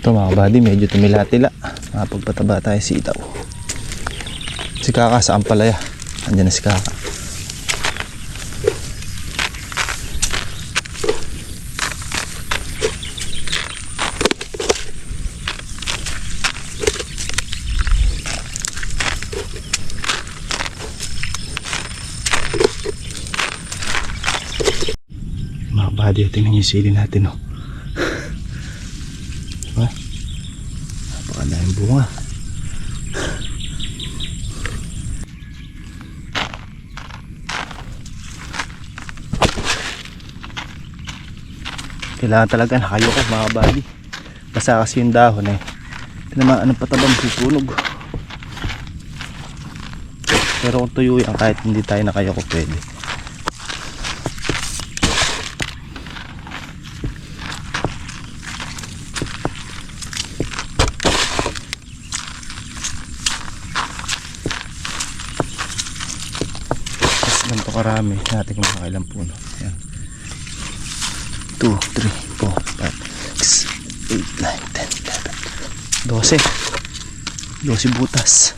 Ito mga kabady, medyo tumila-tila. Makapagpataba tayo sitaw. Si Kaka sa Ampalaya. Andiyan na si Kaka. Mga kabady, tingnan yung sili natin, oh. Napakadaming bunga. Kailangan talaga nakayoko mga kabady. Basta kasi yung dahon eh. Tinamaan ng patabang susunog. Pero kung tuyo yan, kahit hindi tayo nakayoko pwede. Ganito karami natin kung makailang puno. Ayan. 2, 3, 4, 5, 6, 8, 9, 10, 11 12 butas.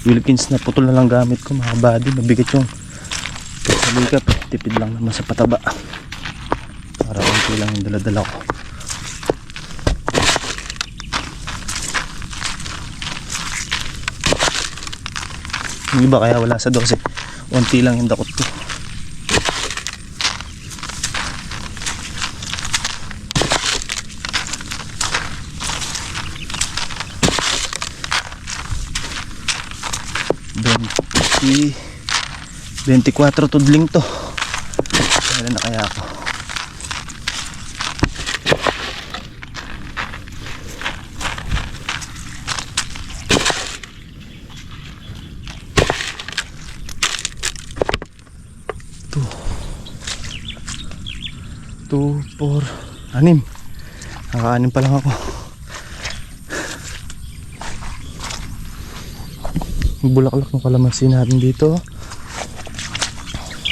Philippines na putol na lang gamit ko mga kabady. Mabigat yung salikap. Tipid lang naman sa pataba. Para konti lang yung daladala ko. Yung iba kaya wala sa 12. Unti lang yung dakot ko. Si 24 tudling to. Kailan na kaya ako? Two, 4, 6. Naka-6 pa lang ako. Bulaklak ng kalamansi natin dito.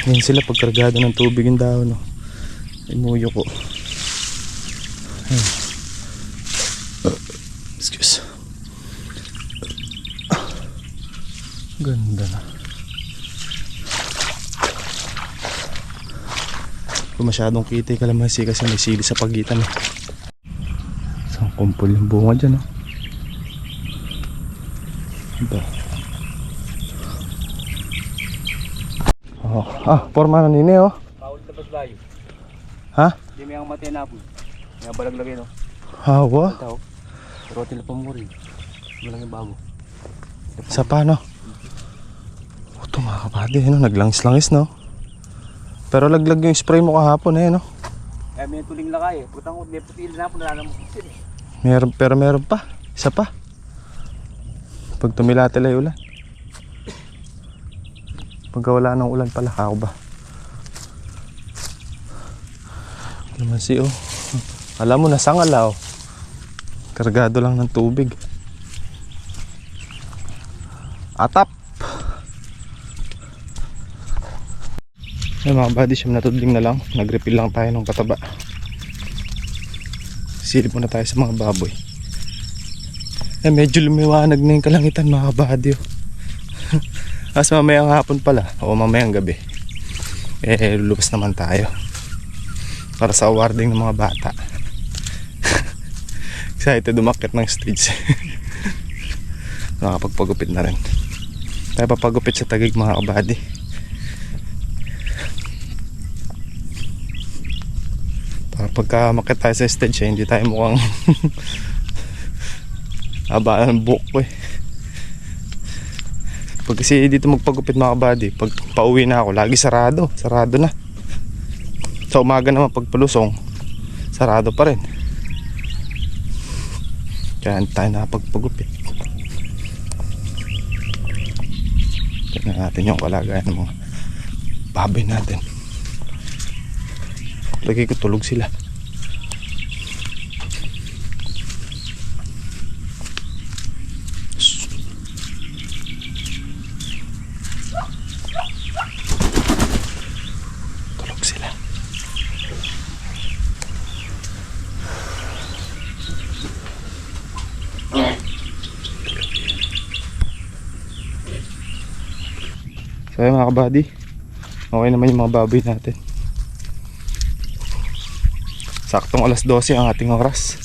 Yan sila pagkargado ng tubig yung dahon, no? Imuyo ko. Excuse. Ganda na. Kung masyadong kita yung kalamansi kasi may sili sa pagitan, eh. Isang kumpul yung bunga dyan, no? Ito. Forma na nini, oh. Paul tapos layo. Ha? Di may ang matay na po. May balaglagay, no? Hawa? Ito, rotil pa mo rin. Walang yung bago. Sa paano? Ito mga kabady, no? Naglangis-langis, no? Pero laglag yung spray mo kahapon, eh, no? Eh, may tuling lakay, eh. Putang ko, may putil na po, nalalamusin, eh. Pero meron pa. Isa pa. Pag tumilatila yung ulan. Pagka wala ng ulan pala, ako ba? Kalamansi, oh. Alam mo, nasangala, oh. Kargado lang ng tubig. Atap! Ay mga buddy, siyam na tudling na lang. Nag-refill lang tayo ng pataba. Silip muna tayo sa mga baboy. Eh, medyo lumiwanag na yung kalangitan mga buddy, oh. As mamayang hapon pala o mamayang gabi, eh lulubas naman tayo para sa awarding ng mga bata. Excited umakyat ng stage. Nakapagpagupit na rin tayo, papagupit sa Taguig mga kabady. Para pagka umakyat tayo sa stage, eh, hindi tayo mukhang haba ng buhok ko, eh. Pag kasi dito magpagupit mga kabady, pag pauwi na ako, lagi sarado na. Sa umaga naman pag palusong, sarado pa rin. Kaya hindi tayo nakapagpagupit. Tignan natin yung kalagayan ng mga baboy natin. Lagi ko tulog sila. So ayun mga kabady, okay naman yung mga baboy natin. Saktong alas 12 ang ating oras.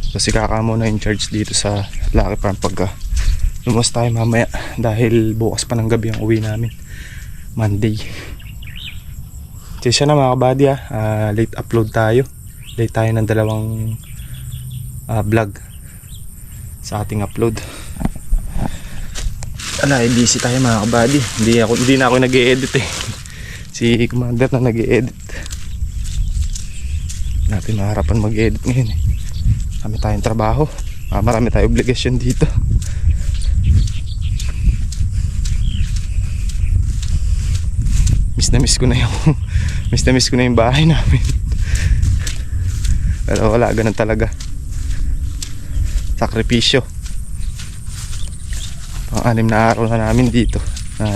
So si Kaka muna in charge dito sa Lucky Farm pagka lumos tayo mamaya, dahil bukas pa ng gabi ang uwi namin, Monday. So siya na mga kabady, late upload tayo. Late tayo ng dalawang vlog sa ating upload. Busy tayo mga kabady. Hindi na ako nag-e-edit eh. Si Commander na nag-e-edit. Natin maharapan mag-edit ngayon eh. Kami tayong trabaho. Marami tayong obligasyon dito. Miss na miss ko na yung bahay namin. Pero wala, ganun talaga. Sakripisyo. Pang-anim na araw na namin dito.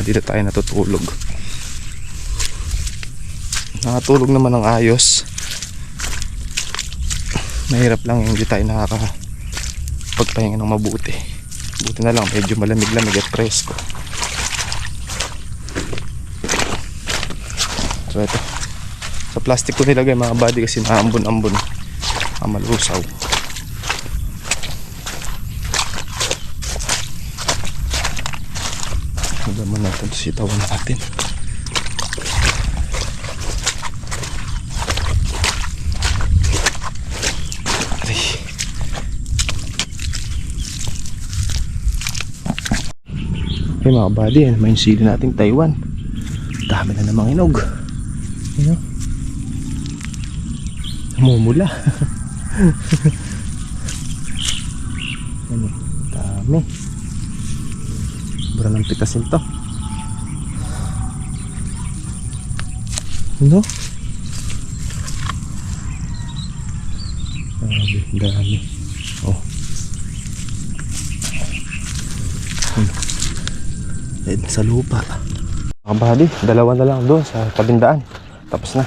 Dito tayo natutulog. Nakatulog naman ng ayos. Mahirap lang yung hindi tayo nakakapagpahinga ng mabuti. Buti na lang medyo malamig-lamig at presko. So ito, sa plastic ko nilagay mga body kasi naambon-ambon, malusaw. Nagaman natin ito, sitawan natin. Okay mga buddy, yan naman yung sili nating Taiwan. Dami na namang inog. Ano? Namumula. Ano? Dami. Sobra ng pitasin to. Ano? Dami. Oh. Sa lupa. Mga buddy, dalawa na lang doon sa tabindaan. Tapos na.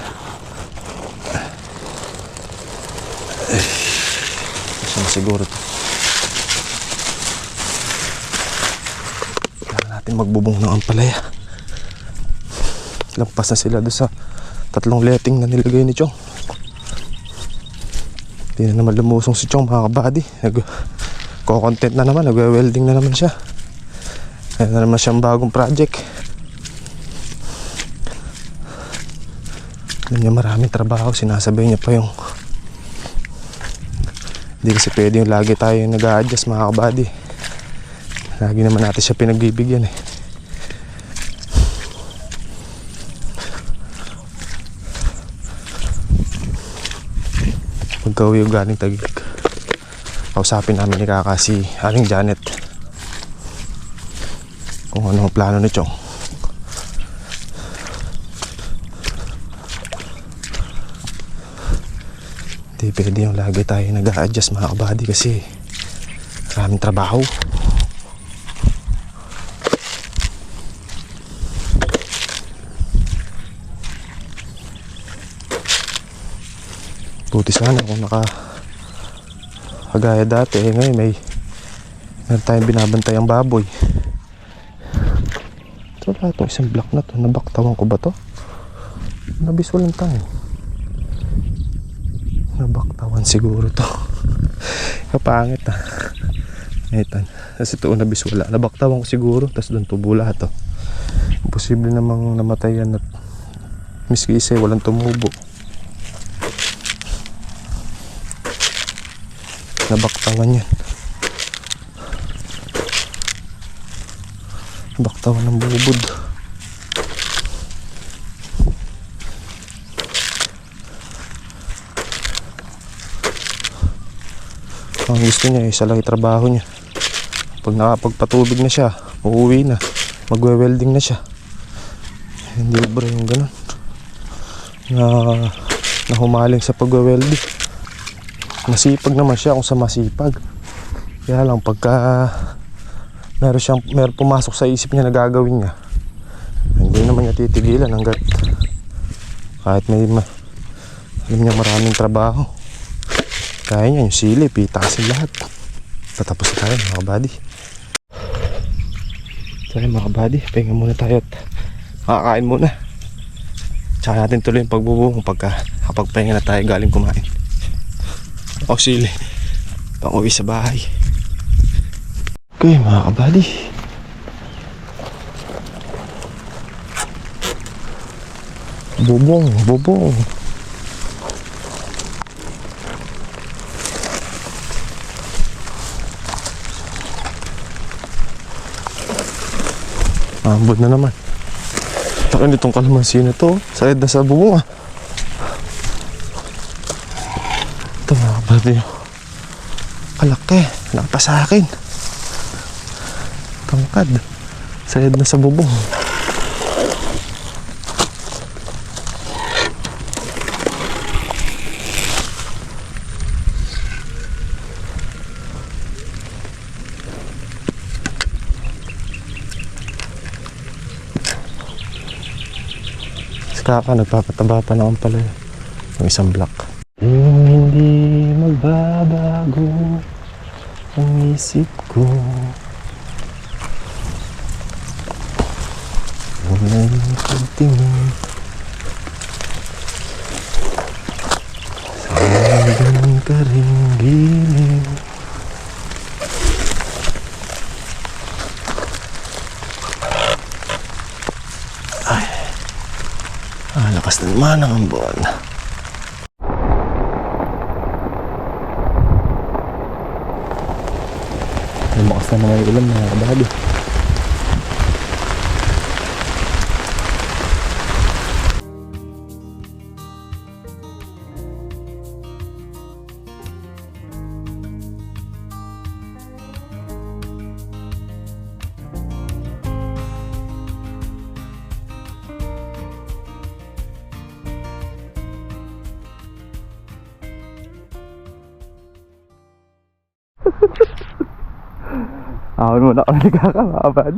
Kasi na siguro to. Kailangan natin magbubong ng ampalaya. Lampas na sila doon sa 3 letting na nilagay ni Chong. Hindi na naman lumusong si Chong mga kabady. Nag-content na naman, nag-welding na naman siya. Kaya na naman siyang bagong project. Alam niya maraming trabaho, sinasabay niya pa yung hindi kasi pwede yung lagi tayo nag-a-adjust mga kabady. Lagi naman natin siya pinagbibigyan eh. Pagka-uwi yung galing Taguig, kausapin namin ni Kaka si Aling Janet kung ano ang plano ni Chong. Hindi pwede yung lagi tayo nag-a-adjust mga kabady kasi maraming trabaho. Buti sana kung kagaya dati ngayon meron tayong binabantay ang baboy. Ito lahat itong isang block na to, nabaktawan ko ba to? Nabiswalan tayo. Nabaktawan siguro to. Kapangit ah. Ito. Tapos ito nabiswala. Nabaktawan ko siguro. Tapos doon tubo lahat to. Imposible namang namatayan at miski isa walang tumubo. Nabaktawan yan. Nabaktawan ng bubod. Ang gusto niya isa lang trabaho niya. Pag nakapagpatubig na siya, uuwi na, magwe-welding na siya. Hindi bro yung ganun na humaling sa pagwe-welding. Masipag naman siya kung sa masipag. Kaya lang pagka meron pumasok sa isip niya na gagawin niya, hindi naman niya titigilan hanggat kahit alam niya maraming trabaho. Kaya niya, yung sili, pitasin lahat. Patapos na tayo mga kabady. So yun mga kabady, pahinga muna tayo at makakain muna. Tsaka natin tuloy yung pagbubong kapag pahinga na tayo galing kumain. O sili, pang uwi sa bahay. Okay mga kabady, bubong. Ambot na naman. Takin itong kalamansi na to. Sayad na sa bubong ah. Ito mga kabady. Kalaki. Laki pa sa akin. Tangkad. Sayad na sa bubong. Kaka, nagpapataba pa naman pala yung isang block. Kung hindi magbabago ang isip ko, wala'y pagtingin sa hanggang ka rin giliw. Lakas na naman ang ambon. Lumakas na naman yung ulan mga kabady. Ahon muna ako nagkakamabad.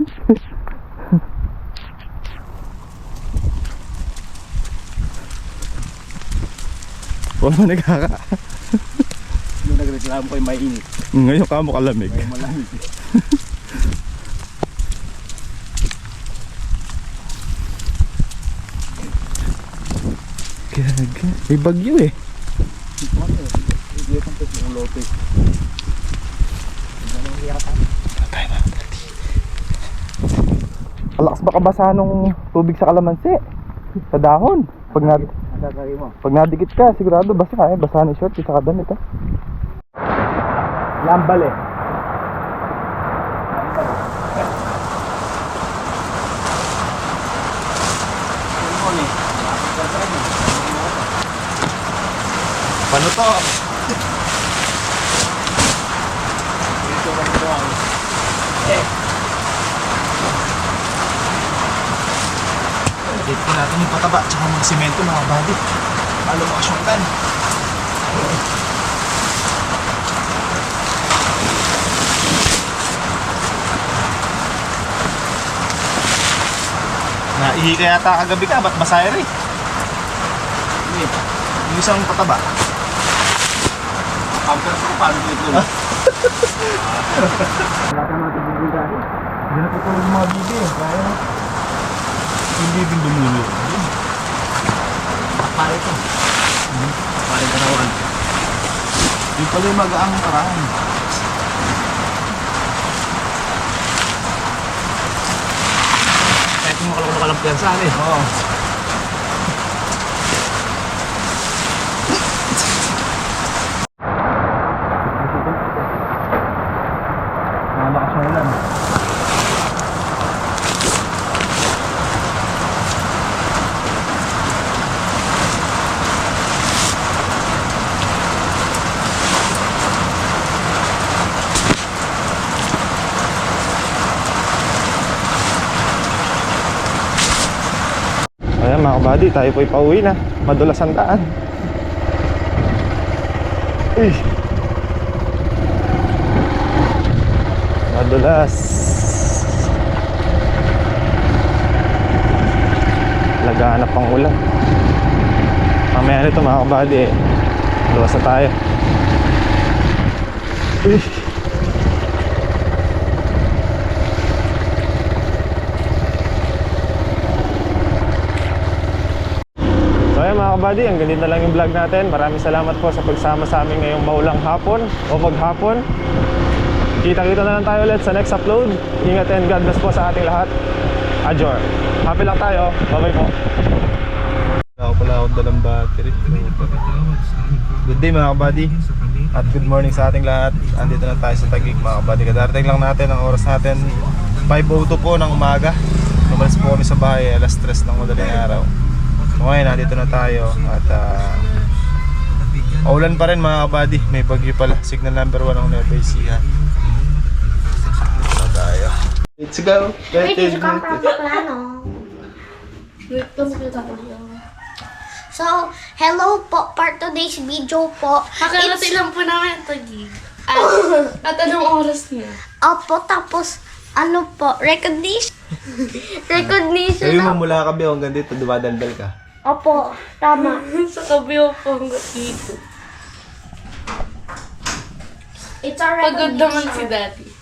Huwag mo nagkaka. Yung nagreklamo ko ay mainit. Ngayon ka mo kalamig. Ay malamig. Gaga. May bagyo eh. Hindi ko ito yung lote. Alakas baka basa nung tubig sa kalamansi. Sa dahon. Pag nadikit ka, sigurado basa eh. Basa ni short, isa ka damit ah. Lambal eh. Paano to? Dito natin yung pataba tsaka mga simento mga body. Palo mo asyongkan. Naihi ka yata kagabi ka, ba't masaya rin? Yung isang pataba. Camper ko paano dito? Wala ka natin bibigay. Hindi na tutulog yung mga bibi eh. Kaya na. Hindi din dumulo. Pare ito. Pare karawan. Yung pala yung mag-aang karaan. Kahit yung makalawang nakalampiyan saan eh. Oo. Malakas yung ulan. Ayan mga kabady, tayo po'y pauwi na. Madulas ang daan. Madulas. Laganap ang ulan. Mamaya nito mga kabady eh. Luwas na tayo. So ayan mga kabady, hanggang dito na lang yung vlog natin. Maraming salamat po sa pagsama sa amin ngayong maulang hapon o maghapon. Kita-kita na lang tayo ulit sa next upload. Ingat and God bless po sa ating lahat. Ajor. Happy lang tayo. Bye-bye po. Wala ko pala akong dalang battery. Good day mga kabady. At good morning sa ating lahat. Andito na tayo sa Taguig mga kabady. Kadarating lang natin ang oras natin. 5:02 po ng umaga. Lumalas po kami sa bahay alas 3 ng madaling araw. So ngayon nandito na tayo. At ulan pa rin mga kabady. May bagyo pala. Signal number 1 ng Nueva Ecija. Tayo. Let's go. Wait, did you come from Plano? So, hello po for today's video po. Kakarating lang po namin ito, Gig. At anong oras niya? Opo, tapos ano po, recognition. Recognition Sabi na. mo mula ka ba hanggang dito, dumadaldal ka? Opo, tama. Sa kabiyo po hanggang dito. It's a Pagod naman si recognition. Daddy.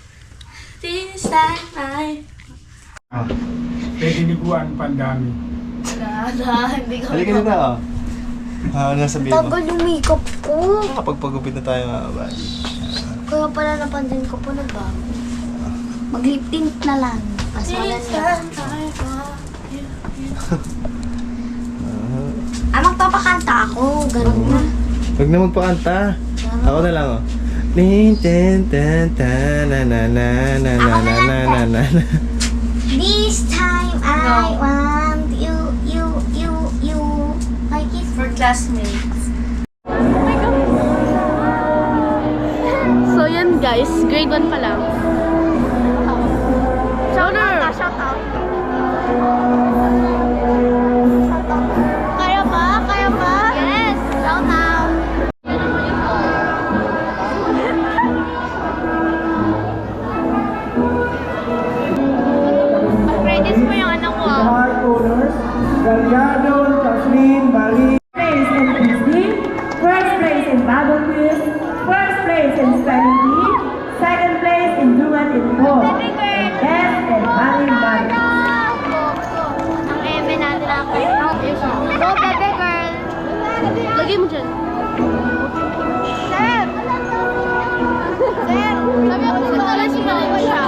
This time I... Tiniguan pandami. Wala, hindi ko Halika na tayo. Ano sabihin mo? Tagal yung makeup ko. Kapag-pagupit na tayo mga kabady. Kaya pala napansin ko po nagbago. Mag-lip tint na lang. Mas maganda. Magpapakanta ako. Ganun na. Huwag na magpakanta. Ako na lang oh. Tin tin tin tan na na na na na na na na na. This time I want you. Like it. For classmates. So yan guys, grade 1 pa lang. Shouter! Shout out. Kaya ba? Kaya ba? Yes. Shout out. Credits mo yung anak ko. Mark Owners, Galgado, Kathleen, Marie. Place in Disney, first place in Bible quiz, first place in spelling bee, second place in duet in four, and best in running body. Ang eme natin ako. Go, bebe girl. Lagay mo dyan. Sir! Sir! Sabi ako sa mga si Mama siya.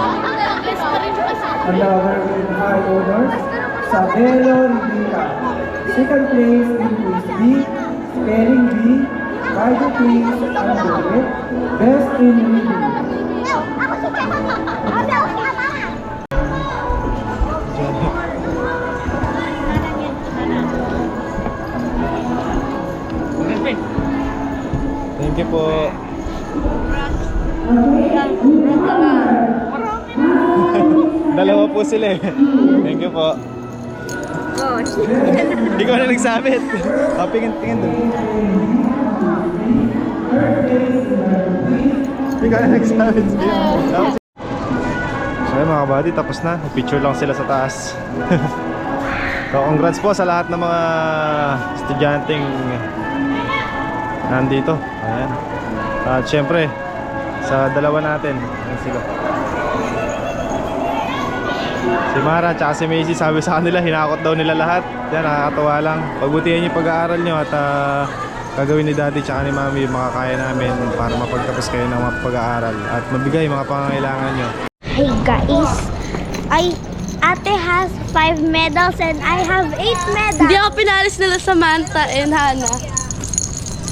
Yes pa rin siya sa Another with high honors, Sabelo Rivera. Second place in quiz B, spelling bee, Bible quiz, and duet, best in reading. Ako si Mama. Ako si Mama. Thank you po. Dalawa po sila eh. Thank you po. Hindi ko na nagsabit. Tingin doon. Hindi ko na nagsabit. So yun mga kabady, tapos na. Picture lang sila sa taas. So congrats po sa lahat ng mga estudyanteng nandito. Ayan. At syempre, sa dalawa natin. Ayan sila. Si Mara at si Macy, sabi sa kanila, hinakot daw nila lahat. Yan, nakakatawa lang. Pagbutihan yung pag-aaral nyo at gagawin ni Daddy at ni Mami yung makakaya namin para mapagtapos kayo ng mga pag-aaral at mabigay yung mga pangangailangan nyo. Hey guys, Ate has 5 medals and I have 8 medals. Hindi ako pinalis nila Samantha and Hannah.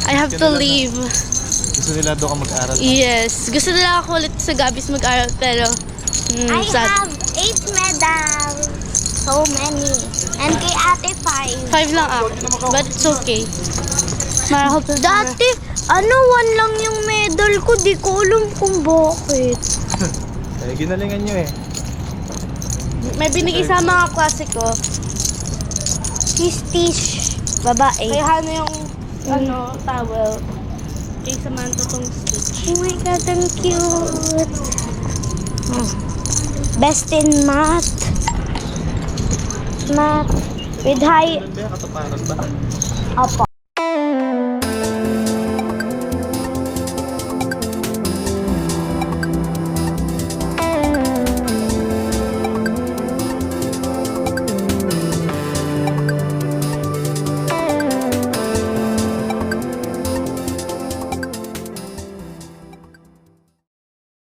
I have to leave. Gusto nila doon ka mag-aaral. Yes. Gusto nila ako ulit sa Gabis mag-aral pero I sad. have 8 medals. So many. And kay Ate 5. 5 lang ako. But it's okay. Marahol pa. Dati, 1 lang yung medal ko. Di ko alam kung bakit. Eh, ginalingan nyo eh. May binigay sa mga klase ko. Tish. Babae. Kay Hannah yung towel. Kay Samantha tong stitch. Oh my God, ang cute. Best in math. Math. With high... Katuparan ba? Opo.